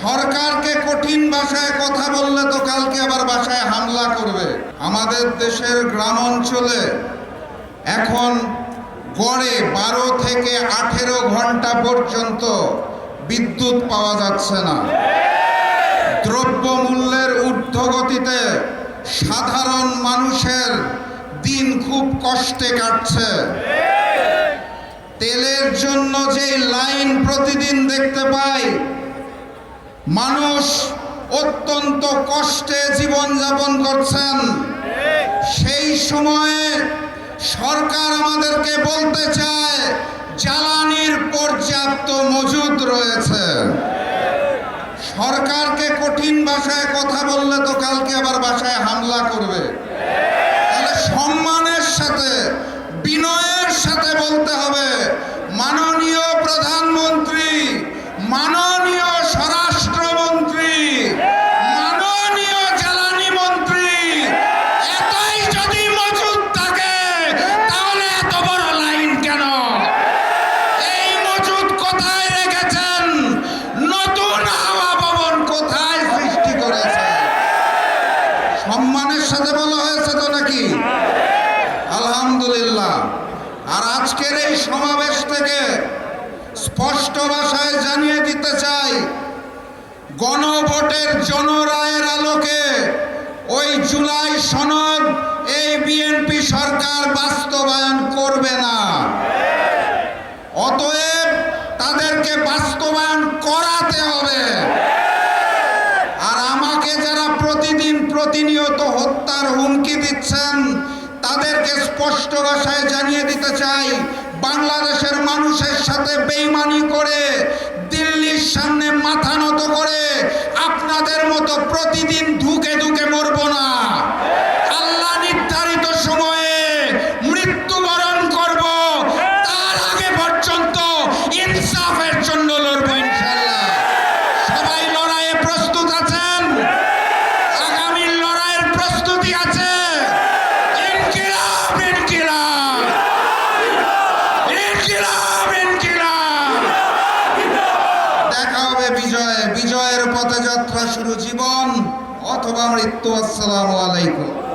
সরকারকে কঠিন ভাষায় কথা বললে তো কালকে আবার বাসায় হামলা করবে। আমাদের দেশের গ্রাম অঞ্চলে এখন গড়ে 12 থেকে 18 ঘন্টা পর্যন্ত বিদ্যুৎ পাওয়া যাচ্ছে না। দ্রব্যমূল্যের ঊর্ধ্বগতিতে সাধারণ মানুষের দিন খুব কষ্টে কাটছে। তেলের জন্য যে লাইন প্রতিদিন দেখতে পাই, মানুষ অত্যন্ত কষ্টে জীবনযাপন করছেন। সেই সময়ে সরকার আমাদেরকে বলতে চায় জ্বালানির পর্যাপ্ত মজুদ রয়েছে। সরকারকে কঠিন ভাষায় কথা বললে তো কালকে আবার বাসায় হামলা করবে। তাহলে সম্মানের সাথে, বিনয়ের সাথে বলতে হবে, মাননীয় প্রধানমন্ত্রী, মাননীয় স্বরাষ্ট্রমন্ত্রী, মাননীয় জ্বালানি মন্ত্রী, এতই যদি মজুদ থাকে তাহলে এত বড় লাইন কেন? এই মজুদ কোথায় রেখেছেন? নতুন হাওয়া ভবন কোথায় সৃষ্টি করেছে? সম্মানের সাথে বলা হয়েছে তো নাকি? আলহামদুলিল্লাহ। আর আজকের এই সমাবেশ থেকে স্পষ্ট ভাষায় জানিয়ে দিতে চাই, গণভোটের জনরায়ের আলোকে ওই জুলাই সনদ এই বিএনপি সরকার বাস্তবায়ন করবে না। অতএব তাদেরকে বাস্তবায়ন করাতে হবে। আর আমাকে যারা প্রতিদিন প্রতিনিয়ত হত্যার হুমকি দিচ্ছেন তাদেরকে স্পষ্ট ভাষায় জানিয়ে দিতে চাই, বাংলাদেশের মানুষের সাথে বেইমানি করে, দিল্লির সামনে মাথা নত করে আপনাদের মতো প্রতিদিন ধুকে ধুকে মরব না। আল্লাহ নির্ধারিত সময়ে মৃত্যুবরণ করব, তার আগে পর্যন্ত ইনসাফের জন্য লড়ব ইনশাআল্লাহ। সবাই লড়াইয়ে প্রস্তুত আছেন? আগামী লড়াইয়ের প্রস্তুতি আছে? দেখা হবে বিজয়ে। বিজয়ের পথে যাত্রা শুরু, জীবন অথবা মৃত্যু। আসসালামু আলাইকুম।